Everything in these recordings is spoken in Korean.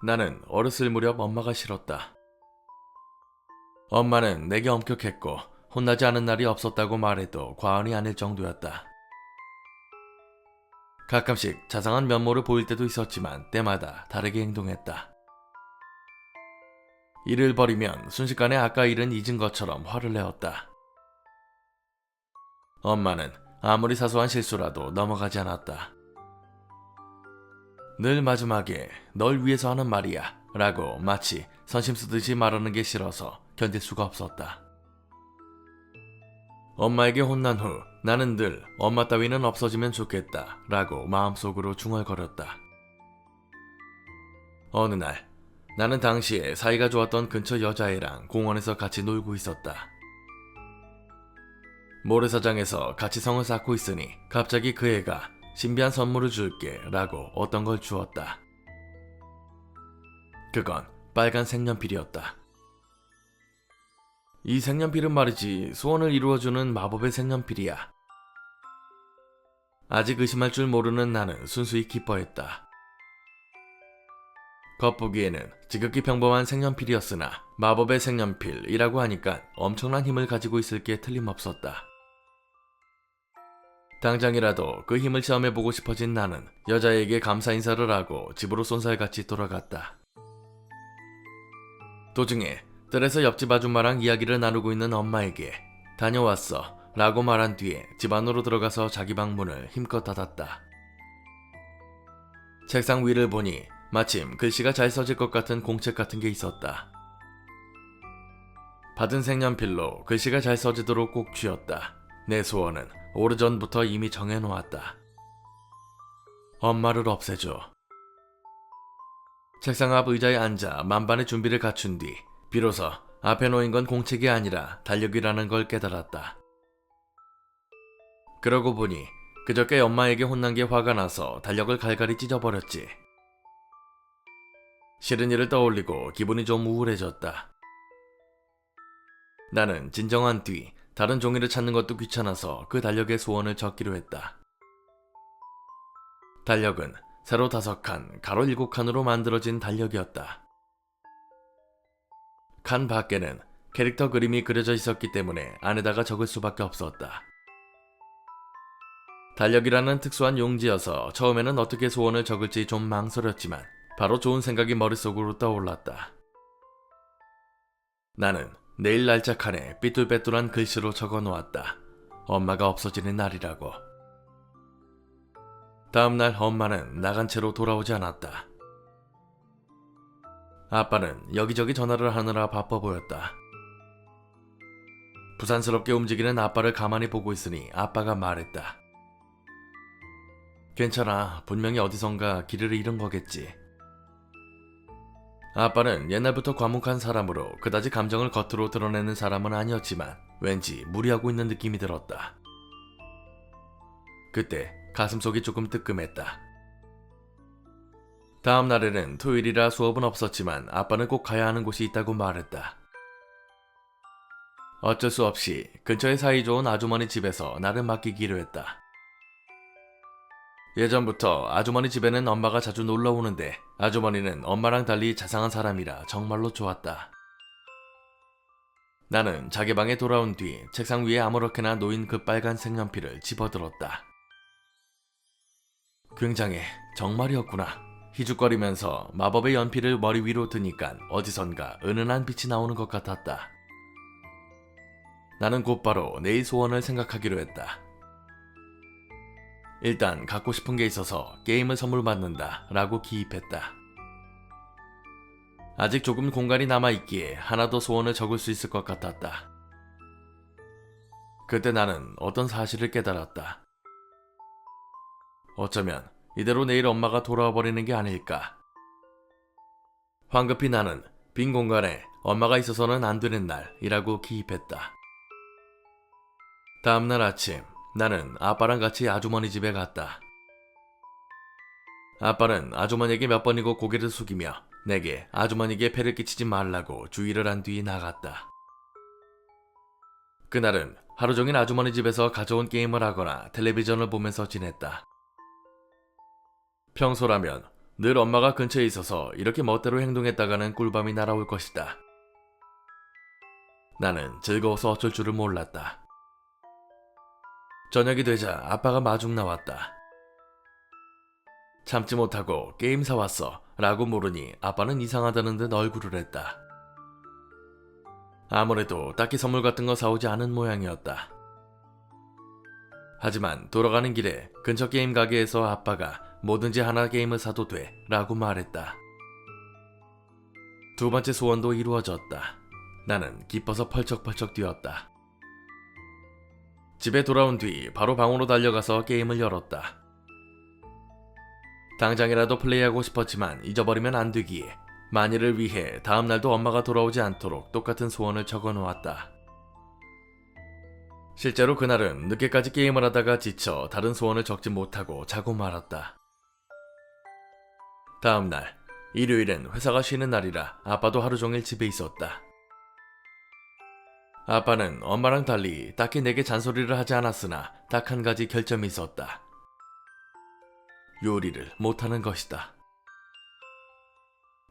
나는 어렸을 무렵 엄마가 싫었다. 엄마는 내게 엄격했고 혼나지 않은 날이 없었다고 말해도 과언이 아닐 정도였다. 가끔씩 자상한 면모를 보일 때도 있었지만 때마다 다르게 행동했다. 일을 벌이면 순식간에 아까 일은 잊은 것처럼 화를 내었다. 엄마는 아무리 사소한 실수라도 넘어가지 않았다. 늘 마지막에 널 위해서 하는 말이야 라고 마치 선심 쓰듯이 말하는 게 싫어서 견딜 수가 없었다. 엄마에게 혼난 후 나는 늘 엄마 따위는 없어지면 좋겠다 라고 마음속으로 중얼거렸다. 어느 날 나는 당시에 사이가 좋았던 근처 여자애랑 공원에서 같이 놀고 있었다. 모래사장에서 같이 성을 쌓고 있으니 갑자기 그 애가 신비한 선물을 줄게 라고 어떤 걸 주었다. 그건 빨간 색연필이었다. 이 색연필은 말이지 소원을 이루어주는 마법의 색연필이야. 아직 의심할 줄 모르는 나는 순수히 기뻐했다. 겉보기에는 지극히 평범한 색연필이었으나 마법의 색연필이라고 하니까 엄청난 힘을 가지고 있을 게 틀림없었다. 당장이라도 그 힘을 시험해보고 싶어진 나는 여자에게 감사 인사를 하고 집으로 쏜살같이 돌아갔다. 도중에 뜰에서 옆집 아줌마랑 이야기를 나누고 있는 엄마에게 다녀왔어 라고 말한 뒤에 집 안으로 들어가서 자기 방 문을 힘껏 닫았다. 책상 위를 보니 마침 글씨가 잘 써질 것 같은 공책 같은 게 있었다. 받은 색연필로 글씨가 잘 써지도록 꼭 쥐었다. 내 소원은 오래전부터 이미 정해놓았다. 엄마를 없애줘. 책상 앞 의자에 앉아 만반의 준비를 갖춘 뒤 비로소 앞에 놓인 건 공책이 아니라 달력이라는 걸 깨달았다. 그러고 보니 그저께 엄마에게 혼난 게 화가 나서 달력을 갈갈이 찢어버렸지. 싫은 일을 떠올리고 기분이 좀 우울해졌다. 나는 진정한 뒤 다른 종이를 찾는 것도 귀찮아서 그 달력에 소원을 적기로 했다. 달력은 세로 5칸, 가로 7칸으로 만들어진 달력이었다. 칸 밖에는 캐릭터 그림이 그려져 있었기 때문에 안에다가 적을 수밖에 없었다. 달력이라는 특수한 용지여서 처음에는 어떻게 소원을 적을지 좀 망설였지만 바로 좋은 생각이 머릿속으로 떠올랐다. 나는 내일 날짜 칸에 삐뚤빼뚤한 글씨로 적어놓았다. 엄마가 없어지는 날이라고. 다음날 엄마는 나간 채로 돌아오지 않았다. 아빠는 여기저기 전화를 하느라 바빠 보였다. 부산스럽게 움직이는 아빠를 가만히 보고 있으니 아빠가 말했다. 괜찮아. 분명히 어디선가 길을 잃은 거겠지. 아빠는 옛날부터 과묵한 사람으로 그다지 감정을 겉으로 드러내는 사람은 아니었지만 왠지 무리하고 있는 느낌이 들었다. 그때 가슴속이 조금 뜨끔했다. 다음 날에는 토요일이라 수업은 없었지만 아빠는 꼭 가야 하는 곳이 있다고 말했다. 어쩔 수 없이 근처에 사이좋은 아주머니 집에서 나를 맡기기로 했다. 예전부터 아주머니 집에는 엄마가 자주 놀러 오는데 아주머니는 엄마랑 달리 자상한 사람이라 정말로 좋았다. 나는 자기 방에 돌아온 뒤 책상 위에 아무렇게나 놓인 그 빨간 색연필을 집어들었다. 굉장해. 정말이었구나. 희죽거리면서 마법의 연필을 머리 위로 드니까 어디선가 은은한 빛이 나오는 것 같았다. 나는 곧바로 내일 소원을 생각하기로 했다. 일단 갖고 싶은 게 있어서 게임을 선물 받는다 라고 기입했다. 아직 조금 공간이 남아있기에 하나 더 소원을 적을 수 있을 것 같았다. 그때 나는 어떤 사실을 깨달았다. 어쩌면 이대로 내일 엄마가 돌아와 버리는 게 아닐까. 황급히 나는 빈 공간에 엄마가 있어서는 안 되는 날이라고 기입했다. 다음날 아침 나는 아빠랑 같이 아주머니 집에 갔다. 아빠는 아주머니에게 몇 번이고 고개를 숙이며 내게 아주머니에게 폐를 끼치지 말라고 주의를 한 뒤 나갔다. 그날은 하루 종일 아주머니 집에서 가져온 게임을 하거나 텔레비전을 보면서 지냈다. 평소라면 늘 엄마가 근처에 있어서 이렇게 멋대로 행동했다가는 꿀밤이 날아올 것이다. 나는 즐거워서 어쩔 줄을 몰랐다. 저녁이 되자 아빠가 마중 나왔다. 참지 못하고 게임 사왔어 라고 물으니 아빠는 이상하다는 듯 얼굴을 했다. 아무래도 딱히 선물 같은 거 사오지 않은 모양이었다. 하지만 돌아가는 길에 근처 게임 가게에서 아빠가 뭐든지 하나 게임을 사도 돼 라고 말했다. 두 번째 소원도 이루어졌다. 나는 기뻐서 펄쩍펄쩍 뛰었다. 집에 돌아온 뒤 바로 방으로 달려가서 게임을 열었다. 당장이라도 플레이하고 싶었지만 잊어버리면 안 되기에 만일을 위해 다음날도 엄마가 돌아오지 않도록 똑같은 소원을 적어 놓았다. 실제로 그날은 늦게까지 게임을 하다가 지쳐 다른 소원을 적지 못하고 자고 말았다. 다음날 일요일엔 회사가 쉬는 날이라 아빠도 하루 종일 집에 있었다. 아빠는 엄마랑 달리 딱히 내게 잔소리를 하지 않았으나 딱 한 가지 결점이 있었다. 요리를 못하는 것이다.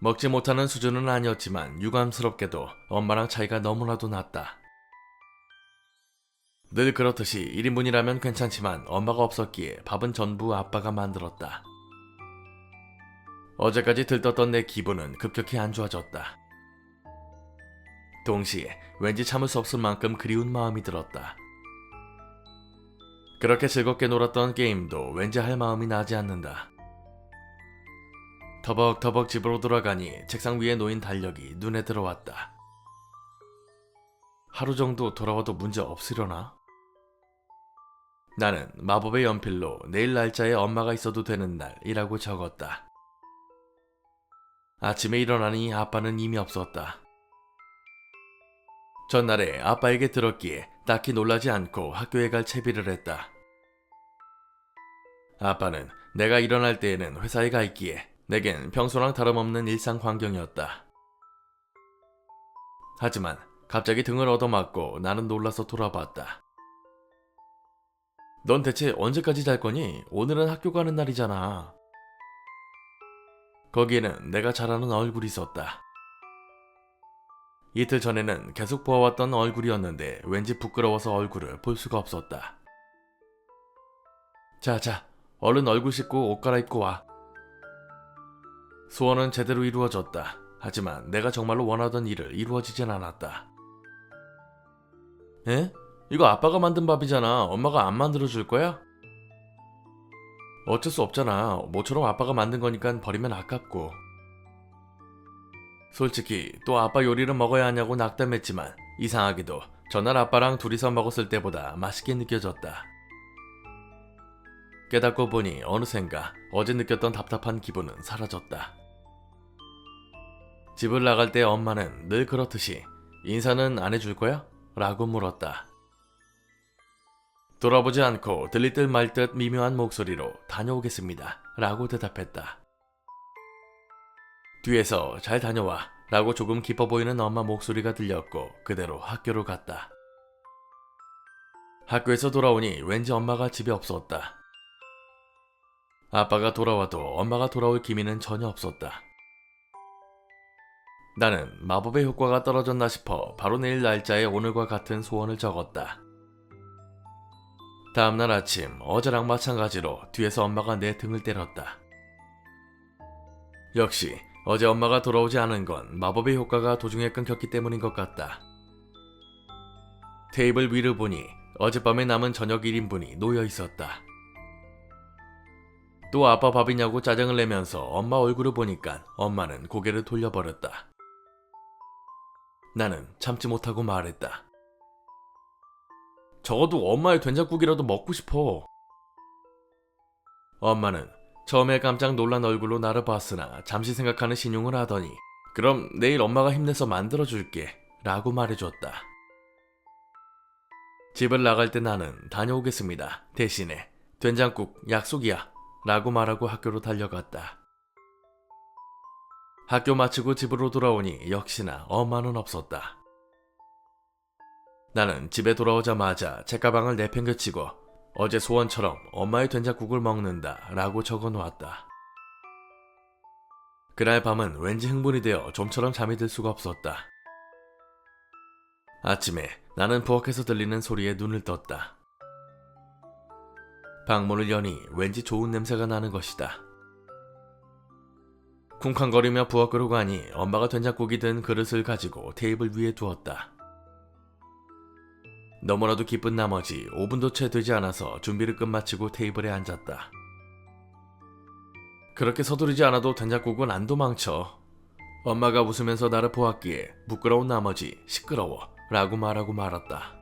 먹지 못하는 수준은 아니었지만 유감스럽게도 엄마랑 차이가 너무나도 났다. 늘 그렇듯이 1인분이라면 괜찮지만 엄마가 없었기에 밥은 전부 아빠가 만들었다. 어제까지 들떴던 내 기분은 급격히 안 좋아졌다. 동시에 왠지 참을 수 없을 만큼 그리운 마음이 들었다. 그렇게 즐겁게 놀았던 게임도 왠지 할 마음이 나지 않는다. 터벅터벅 집으로 돌아가니 책상 위에 놓인 달력이 눈에 들어왔다. 하루 정도 돌아와도 문제 없으려나? 나는 마법의 연필로 내일 날짜에 엄마가 있어도 되는 날이라고 적었다. 아침에 일어나니 아빠는 이미 없었다. 전날에 아빠에게 들었기에 딱히 놀라지 않고 학교에 갈 채비를 했다. 아빠는 내가 일어날 때에는 회사에 가 있기에 내겐 평소랑 다름없는 일상 환경이었다. 하지만 갑자기 등을 얻어맞고 나는 놀라서 돌아봤다. 넌 대체 언제까지 잘 거니? 오늘은 학교 가는 날이잖아. 거기에는 내가 잘 아는 얼굴이 있었다. 이틀 전에는 계속 보아왔던 얼굴이었는데 왠지 부끄러워서 얼굴을 볼 수가 없었다. 자, 얼른 얼굴 씻고 옷 갈아입고 와. 소원은 제대로 이루어졌다. 하지만 내가 정말로 원하던 일을 이루어지진 않았다. 에? 이거 아빠가 만든 밥이잖아. 엄마가 안 만들어줄 거야? 어쩔 수 없잖아. 모처럼 아빠가 만든 거니까 버리면 아깝고. 솔직히 또 아빠 요리를 먹어야 하냐고 낙담했지만 이상하게도 전날 아빠랑 둘이서 먹었을 때보다 맛있게 느껴졌다. 깨닫고 보니 어느샌가 어제 느꼈던 답답한 기분은 사라졌다. 집을 나갈 때 엄마는 늘 그렇듯이 인사는 안 해줄 거야? 라고 물었다. 돌아보지 않고 들릴 듯 말 듯 미묘한 목소리로 다녀오겠습니다 라고 대답했다. 뒤에서 잘 다녀와 라고 조금 기뻐 보이는 엄마 목소리가 들렸고 그대로 학교로 갔다. 학교에서 돌아오니 왠지 엄마가 집에 없었다. 아빠가 돌아와도 엄마가 돌아올 기미는 전혀 없었다. 나는 마법의 효과가 떨어졌나 싶어 바로 내일 날짜에 오늘과 같은 소원을 적었다. 다음날 아침 어제랑 마찬가지로 뒤에서 엄마가 내 등을 때렸다. 역시 어제 엄마가 돌아오지 않은 건 마법의 효과가 도중에 끊겼기 때문인 것 같다. 테이블 위를 보니 어젯밤에 남은 저녁 1인분이 놓여 있었다. 또 아빠 밥이냐고 짜증을 내면서 엄마 얼굴을 보니까 엄마는 고개를 돌려버렸다. 나는 참지 못하고 말했다. 적어도 엄마의 된장국이라도 먹고 싶어. 엄마는 처음에 깜짝 놀란 얼굴로 나를 봤으나 잠시 생각하는 신용을 하더니 그럼 내일 엄마가 힘내서 만들어줄게 라고 말해줬다. 집을 나갈 때 나는 다녀오겠습니다 대신에 된장국 약속이야 라고 말하고 학교로 달려갔다. 학교 마치고 집으로 돌아오니 역시나 엄마는 없었다. 나는 집에 돌아오자마자 책가방을 내팽개치고 어제 소원처럼 엄마의 된장국을 먹는다 라고 적어 놓았다. 그날 밤은 왠지 흥분이 되어 좀처럼 잠이 들 수가 없었다. 아침에 나는 부엌에서 들리는 소리에 눈을 떴다. 방문을 여니 왠지 좋은 냄새가 나는 것이다. 쿵쾅거리며 부엌으로 가니 엄마가 된장국이 든 그릇을 가지고 테이블 위에 두었다. 너무나도 기쁜 나머지 5분도 채 되지 않아서 준비를 끝마치고 테이블에 앉았다. 그렇게 서두르지 않아도 된장국은 안 도망쳐. 엄마가 웃으면서 나를 보았기에 부끄러운 나머지 시끄러워 라고 말하고 말았다.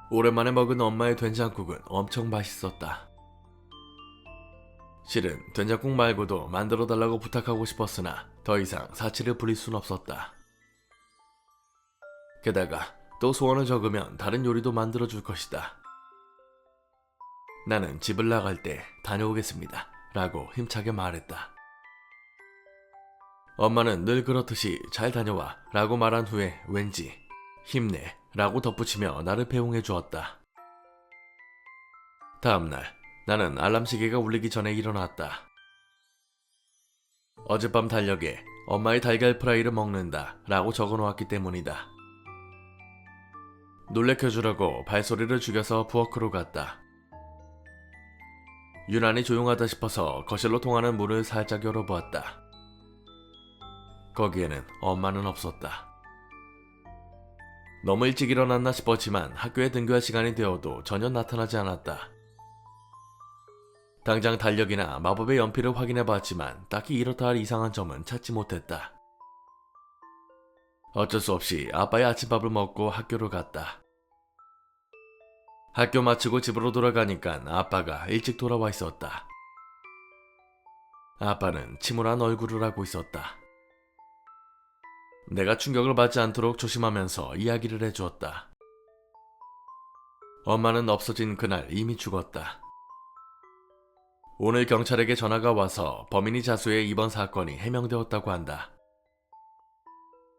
오랜만에 먹은 엄마의 된장국은 엄청 맛있었다. 실은 된장국 말고도 만들어달라고 부탁하고 싶었으나 더 이상 사치를 부릴 순 없었다. 게다가 또 소원을 적으면 다른 요리도 만들어줄 것이다. 나는 집을 나갈 때 다녀오겠습니다 라고 힘차게 말했다. 엄마는 늘 그렇듯이 잘 다녀와 라고 말한 후에 왠지 힘내 라고 덧붙이며 나를 배웅해 주었다. 다음날 나는 알람 시계가 울리기 전에 일어났다. 어젯밤 달력에 엄마의 달걀 프라이를 먹는다 라고 적어놓았기 때문이다. 놀래켜주려고 발소리를 죽여서 부엌으로 갔다. 유난히 조용하다 싶어서 거실로 통하는 문을 살짝 열어보았다. 거기에는 엄마는 없었다. 너무 일찍 일어났나 싶었지만 학교에 등교할 시간이 되어도 전혀 나타나지 않았다. 당장 달력이나 마법의 연필을 확인해봤지만 딱히 이렇다 할 이상한 점은 찾지 못했다. 어쩔 수 없이 아빠의 아침밥을 먹고 학교로 갔다. 학교 마치고 집으로 돌아가니까 아빠가 일찍 돌아와 있었다. 아빠는 침울한 얼굴을 하고 있었다. 내가 충격을 받지 않도록 조심하면서 이야기를 해주었다. 엄마는 없어진 그날 이미 죽었다. 오늘 경찰에게 전화가 와서 범인이 자수해 이번 사건이 해명되었다고 한다.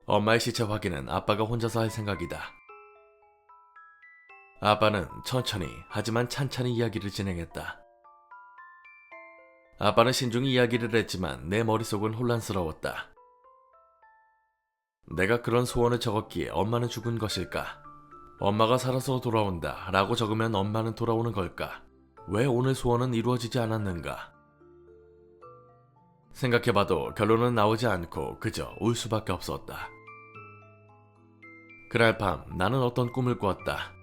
엄마의 시체 확인은 아빠가 혼자서 할 생각이다. 아빠는 천천히 하지만 찬찬히 이야기를 진행했다. 아빠는 신중히 이야기를 했지만 내 머릿속은 혼란스러웠다. 내가 그런 소원을 적었기에 엄마는 죽은 것일까? 엄마가 살아서 돌아온다 라고 적으면 엄마는 돌아오는 걸까? 왜 오늘 소원은 이루어지지 않았는가? 생각해봐도 결론은 나오지 않고 그저 울 수밖에 없었다. 그날 밤 나는 어떤 꿈을 꾸었다.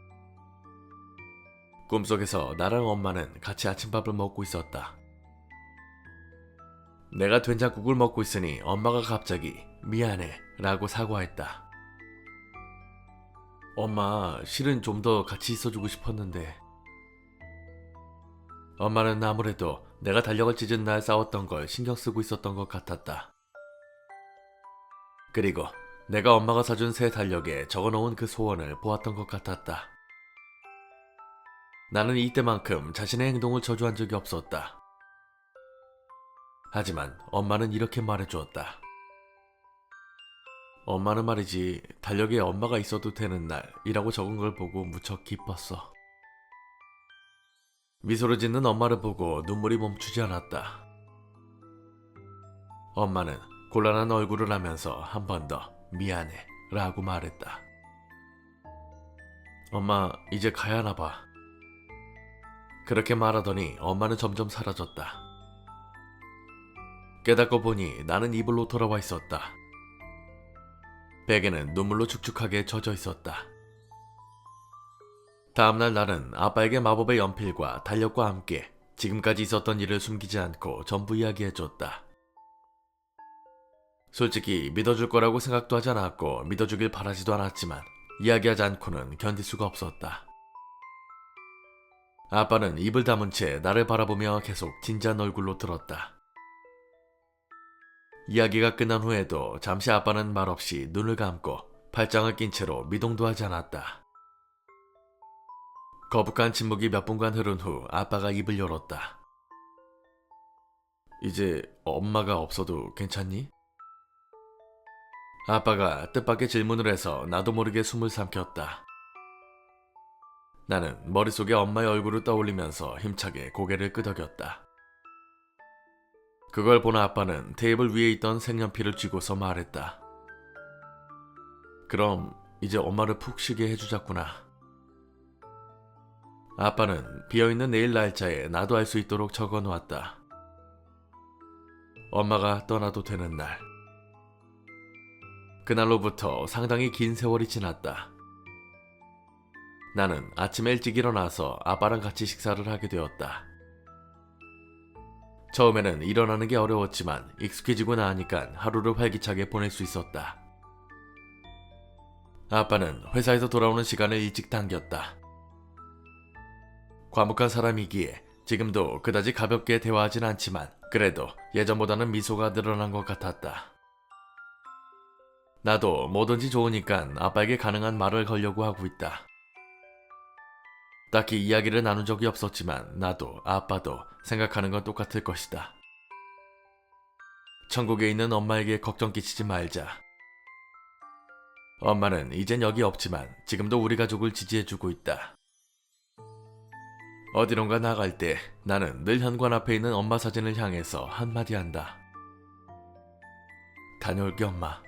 꿈속에서 나랑 엄마는 같이 아침밥을 먹고 있었다. 내가 된장국을 먹고 있으니 엄마가 갑자기 미안해 라고 사과했다. 엄마, 실은 좀 더 같이 있어주고 싶었는데. 엄마는 아무래도 내가 달력을 찢은 날 싸웠던 걸 신경 쓰고 있었던 것 같았다. 그리고 내가 엄마가 사준 새 달력에 적어놓은 그 소원을 보았던 것 같았다. 나는 이때만큼 자신의 행동을 저주한 적이 없었다. 하지만 엄마는 이렇게 말해주었다. 엄마는 말이지 달력에 엄마가 있어도 되는 날이라고 적은 걸 보고 무척 기뻤어. 미소를 짓는 엄마를 보고 눈물이 멈추지 않았다. 엄마는 곤란한 얼굴을 하면서 한 번 더 미안해 라고 말했다. 엄마, 이제 가야 하나 봐. 그렇게 말하더니 엄마는 점점 사라졌다. 깨닫고 보니 나는 이불로 돌아와 있었다. 베개는 눈물로 축축하게 젖어 있었다. 다음날 나는 아빠에게 마법의 연필과 달력과 함께 지금까지 있었던 일을 숨기지 않고 전부 이야기해줬다. 솔직히 믿어줄 거라고 생각도 하지 않았고 믿어주길 바라지도 않았지만 이야기하지 않고는 견딜 수가 없었다. 아빠는 입을 다문 채 나를 바라보며 계속 진지한 얼굴로 들었다. 이야기가 끝난 후에도 잠시 아빠는 말없이 눈을 감고 팔짱을 낀 채로 미동도 하지 않았다. 거북한 침묵이 몇 분간 흐른 후 아빠가 입을 열었다. 이제 엄마가 없어도 괜찮니? 아빠가 뜻밖의 질문을 해서 나도 모르게 숨을 삼켰다. 나는 머릿속에 엄마의 얼굴을 떠올리면서 힘차게 고개를 끄덕였다. 그걸 본 아빠는 테이블 위에 있던 색연필을 쥐고서 말했다. 그럼 이제 엄마를 푹 쉬게 해주자꾸나. 아빠는 비어있는 내일 날짜에 나도 알 수 있도록 적어놓았다. 엄마가 떠나도 되는 날. 그날로부터 상당히 긴 세월이 지났다. 나는 아침에 일찍 일어나서 아빠랑 같이 식사를 하게 되었다. 처음에는 일어나는 게 어려웠지만 익숙해지고 나니까 하루를 활기차게 보낼 수 있었다. 아빠는 회사에서 돌아오는 시간을 일찍 당겼다. 과묵한 사람이기에 지금도 그다지 가볍게 대화하진 않지만 그래도 예전보다는 미소가 늘어난 것 같았다. 나도 뭐든지 좋으니까 아빠에게 가능한 말을 걸려고 하고 있다. 딱히 이야기를 나눈 적이 없었지만 나도 아빠도 생각하는 건 똑같을 것이다. 천국에 있는 엄마에게 걱정 끼치지 말자. 엄마는 이젠 여기 없지만 지금도 우리 가족을 지지해주고 있다. 어디론가 나갈 때 나는 늘 현관 앞에 있는 엄마 사진을 향해서 한마디 한다. 다녀올게 엄마.